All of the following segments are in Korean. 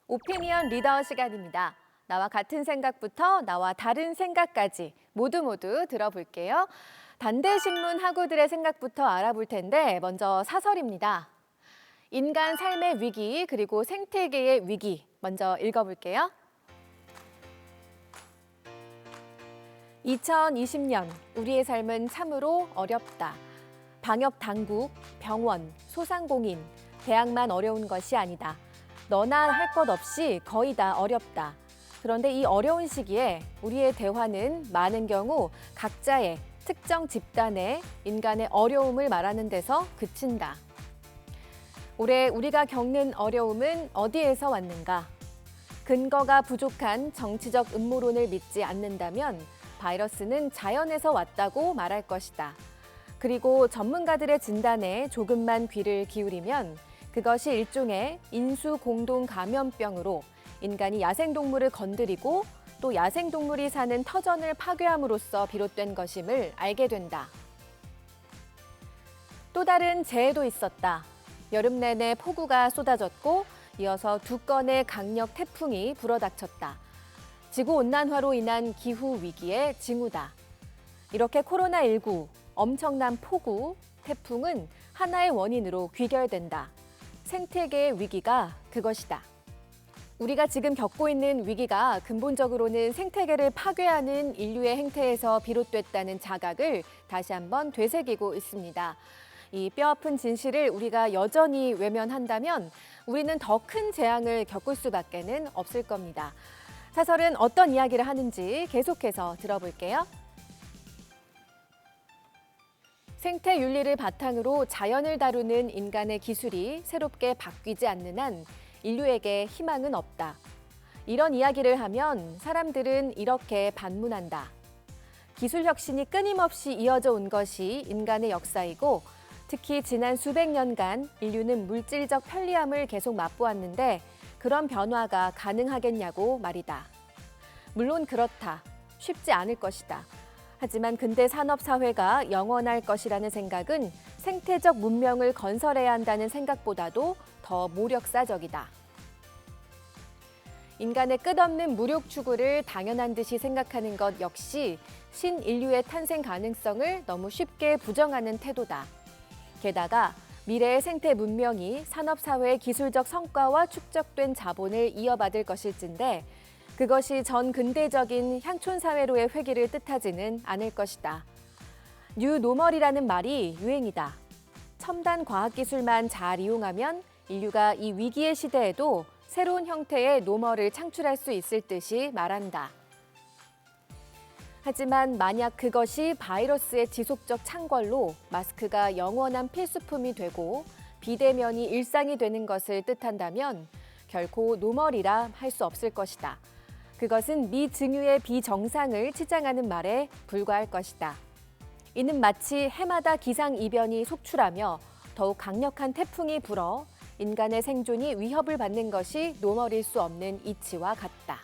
오피니언 리더 시간입니다. 나와 같은 생각부터 나와 다른 생각까지 모두 들어볼게요. 단대신문 학우들의 생각부터 알아볼 텐데 먼저 사설입니다. 인간 삶의 위기 그리고 생태계의 위기 먼저 읽어볼게요. 2020년 우리의 삶은 참으로 어렵다. 방역 당국, 병원, 소상공인, 대학만 어려운 것이 아니다. 너나 할 것 없이 거의 다 어렵다. 그런데 이 어려운 시기에 우리의 대화는 많은 경우 각자의 특정 집단의 인간의 어려움을 말하는 데서 그친다. 올해 우리가 겪는 어려움은 어디에서 왔는가? 근거가 부족한 정치적 음모론을 믿지 않는다면 바이러스는 자연에서 왔다고 말할 것이다. 그리고 전문가들의 진단에 조금만 귀를 기울이면 그것이 일종의 인수공동 감염병으로 인간이 야생동물을 건드리고 또 야생동물이 사는 터전을 파괴함으로써 비롯된 것임을 알게 된다. 또 다른 재해도 있었다. 여름 내내 폭우가 쏟아졌고 이어서 2건의 강력 태풍이 불어닥쳤다. 지구온난화로 인한 기후위기의 징후다. 이렇게 코로나19, 엄청난 폭우, 태풍은 하나의 원인으로 귀결된다. 생태계의 위기가 그것이다. 우리가 지금 겪고 있는 위기가 근본적으로는 생태계를 파괴하는 인류의 행태에서 비롯됐다는 자각을 다시 한번 되새기고 있습니다. 이 뼈아픈 진실을 우리가 여전히 외면한다면 우리는 더 큰 재앙을 겪을 수밖에는 없을 겁니다. 사설은 어떤 이야기를 하는지 계속해서 들어볼게요. 생태 윤리를 바탕으로 자연을 다루는 인간의 기술이 새롭게 바뀌지 않는 한 인류에게 희망은 없다. 이런 이야기를 하면 사람들은 이렇게 반문한다. 기술 혁신이 끊임없이 이어져 온 것이 인간의 역사이고 특히 지난 수백 년간 인류는 물질적 편리함을 계속 맛보았는데 그런 변화가 가능하겠냐고 말이다. 물론 그렇다. 쉽지 않을 것이다. 하지만 근대 산업 사회가 영원할 것이라는 생각은 생태적 문명을 건설해야 한다는 생각보다도 더 모력사적이다. 인간의 끝없는 무력 추구를 당연한 듯이 생각하는 것 역시 신인류의 탄생 가능성을 너무 쉽게 부정하는 태도다. 게다가 미래의 생태 문명이 산업 사회의 기술적 성과와 축적된 자본을 이어받을 것일진데 그것이 전 근대적인 향촌 사회로의 회귀를 뜻하지는 않을 것이다. 뉴노멀이라는 말이 유행이다. 첨단 과학기술만 잘 이용하면 인류가 이 위기의 시대에도 새로운 형태의 노멀을 창출할 수 있을 듯이 말한다. 하지만 만약 그것이 바이러스의 지속적 창궐로 마스크가 영원한 필수품이 되고 비대면이 일상이 되는 것을 뜻한다면 결코 노멀이라 할 수 없을 것이다. 그것은 미증유의 비정상을 치장하는 말에 불과할 것이다. 이는 마치 해마다 기상이변이 속출하며 더욱 강력한 태풍이 불어 인간의 생존이 위협을 받는 것이 노멀일 수 없는 이치와 같다.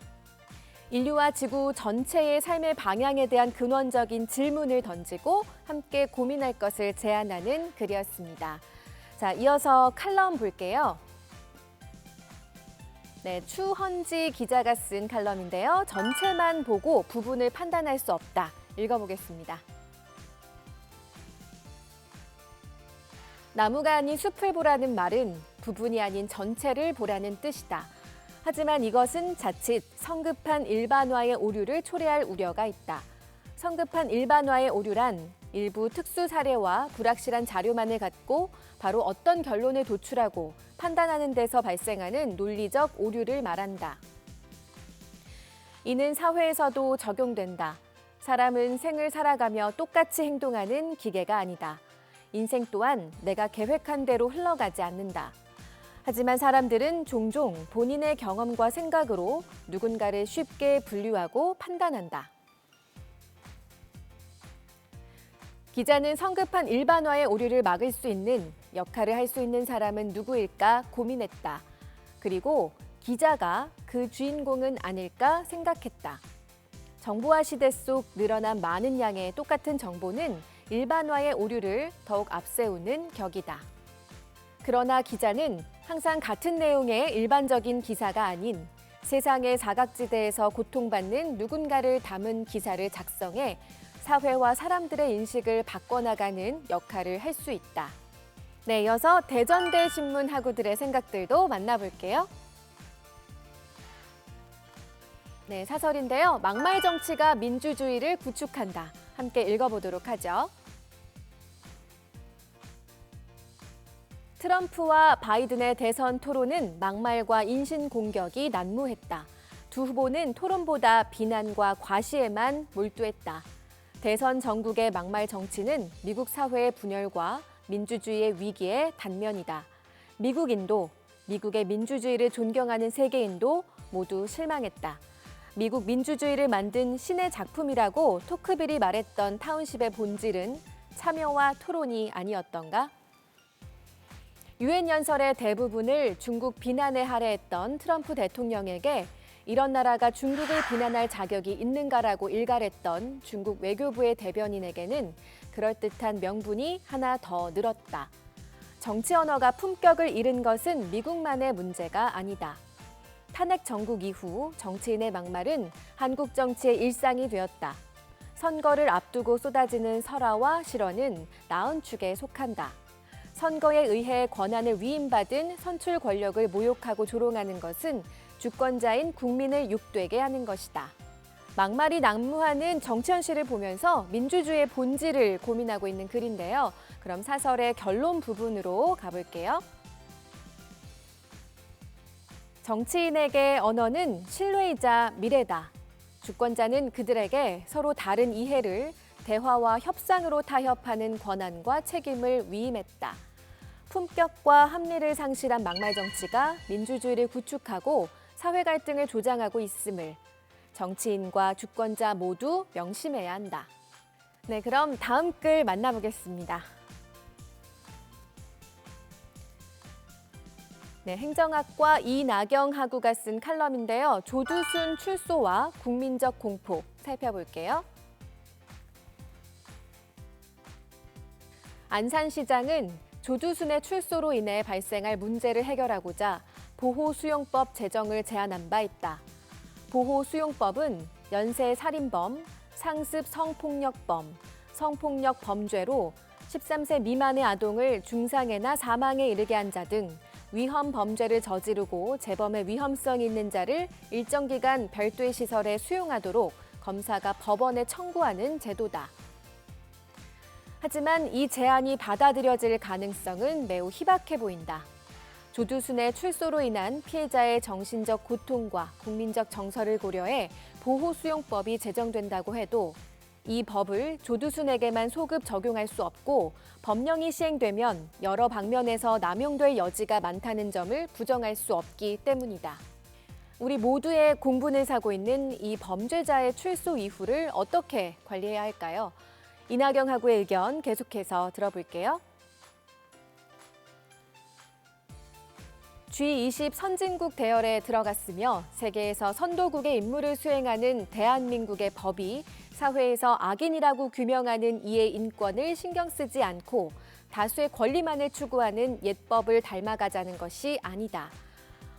인류와 지구 전체의 삶의 방향에 대한 근원적인 질문을 던지고 함께 고민할 것을 제안하는 글이었습니다. 자, 이어서 칼럼 볼게요. 네, 추헌지 기자가 쓴 칼럼인데요. 전체만 보고 부분을 판단할 수 없다. 읽어보겠습니다. 나무가 아닌 숲을 보라는 말은 부분이 아닌 전체를 보라는 뜻이다. 하지만 이것은 자칫 성급한 일반화의 오류를 초래할 우려가 있다. 성급한 일반화의 오류란 일부 특수 사례와 불확실한 자료만을 갖고 바로 어떤 결론을 도출하고 판단하는 데서 발생하는 논리적 오류를 말한다. 이는 사회에서도 적용된다. 사람은 생을 살아가며 똑같이 행동하는 기계가 아니다. 인생 또한 내가 계획한 대로 흘러가지 않는다. 하지만 사람들은 종종 본인의 경험과 생각으로 누군가를 쉽게 분류하고 판단한다. 기자는 성급한 일반화의 오류를 막을 수 있는 역할을 할 수 있는 사람은 누구일까 고민했다. 그리고 기자가 그 주인공은 아닐까 생각했다. 정보화 시대 속 늘어난 많은 양의 똑같은 정보는 일반화의 오류를 더욱 앞세우는 격이다. 그러나 기자는 항상 같은 내용의 일반적인 기사가 아닌 세상의 사각지대에서 고통받는 누군가를 담은 기사를 작성해 사회와 사람들의 인식을 바꿔나가는 역할을 할 수 있다. 네, 이어서 대전대 신문 학우들의 생각들도 만나볼게요. 네, 사설인데요. 막말 정치가 민주주의를 구축한다. 함께 읽어보도록 하죠. 트럼프와 바이든의 대선 토론은 막말과 인신공격이 난무했다. 두 후보는 토론보다 비난과 과시에만 몰두했다. 대선 전국의 막말 정치는 미국 사회의 분열과 민주주의의 위기의 단면이다. 미국인도, 미국의 민주주의를 존경하는 세계인도 모두 실망했다. 미국 민주주의를 만든 신의 작품이라고 토크빌이 말했던 타운십의 본질은 참여와 토론이 아니었던가? 유엔 연설의 대부분을 중국 비난에 할애했던 트럼프 대통령에게 이런 나라가 중국을 비난할 자격이 있는가라고 일갈했던 중국 외교부의 대변인에게는 그럴듯한 명분이 하나 더 늘었다. 정치 언어가 품격을 잃은 것은 미국만의 문제가 아니다. 탄핵 정국 이후 정치인의 막말은 한국 정치의 일상이 되었다. 선거를 앞두고 쏟아지는 설화와 실언은 나은 축에 속한다. 선거에 의해 권한을 위임받은 선출 권력을 모욕하고 조롱하는 것은 주권자인 국민을 욕되게 하는 것이다. 막말이 난무하는 정치 현실을 보면서 민주주의의 본질을 고민하고 있는 글인데요. 그럼 사설의 결론 부분으로 가볼게요. 정치인에게 언어는 신뢰이자 미래다. 주권자는 그들에게 서로 다른 이해를 대화와 협상으로 타협하는 권한과 책임을 위임했다. 품격과 합리를 상실한 막말 정치가 민주주의를 구축하고 사회 갈등을 조장하고 있음을 정치인과 주권자 모두 명심해야 한다. 네, 그럼 다음 글 만나보겠습니다. 네, 행정학과 이나경 학우가 쓴 칼럼인데요. 조두순 출소와 국민적 공포 살펴볼게요. 안산시장은 조두순의 출소로 인해 발생할 문제를 해결하고자 보호수용법 제정을 제안한 바 있다. 보호수용법은 연쇄살인범, 상습 성폭력범, 성폭력 범죄로 13세 미만의 아동을 중상해나 사망에 이르게 한 자 등 위험 범죄를 저지르고 재범의 위험성이 있는 자를 일정 기간 별도의 시설에 수용하도록 검사가 법원에 청구하는 제도다. 하지만 이 제안이 받아들여질 가능성은 매우 희박해 보인다. 조두순의 출소로 인한 피해자의 정신적 고통과 국민적 정서를 고려해 보호수용법이 제정된다고 해도 이 법을 조두순에게만 소급 적용할 수 없고 법령이 시행되면 여러 방면에서 남용될 여지가 많다는 점을 부정할 수 없기 때문이다. 우리 모두의 공분을 사고 있는 이 범죄자의 출소 이후를 어떻게 관리해야 할까요? 이나경 학우의 의견 계속해서 들어볼게요. G20 선진국 대열에 들어갔으며 세계에서 선도국의 임무를 수행하는 대한민국의 법이 사회에서 악인이라고 규명하는 이의 인권을 신경 쓰지 않고 다수의 권리만을 추구하는 옛법을 닮아가자는 것이 아니다.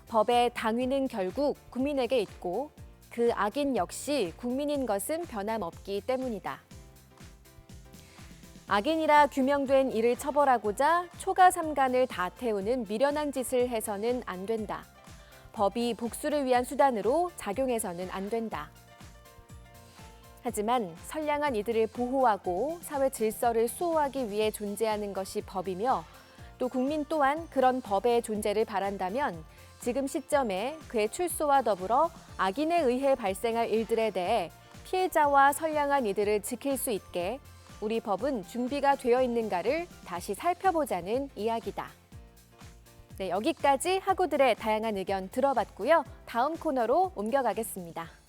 법의 당위는 결국 국민에게 있고 그 악인 역시 국민인 것은 변함없기 때문이다. 악인이라 규명된 이를 처벌하고자 초가 삼간을 다 태우는 미련한 짓을 해서는 안 된다. 법이 복수를 위한 수단으로 작용해서는 안 된다. 하지만 선량한 이들을 보호하고 사회 질서를 수호하기 위해 존재하는 것이 법이며 또 국민 또한 그런 법의 존재를 바란다면 지금 시점에 그의 출소와 더불어 악인에 의해 발생할 일들에 대해 피해자와 선량한 이들을 지킬 수 있게 우리 법은 준비가 되어 있는가를 다시 살펴보자는 이야기다. 네, 여기까지 학우들의 다양한 의견 들어봤고요. 다음 코너로 옮겨가겠습니다.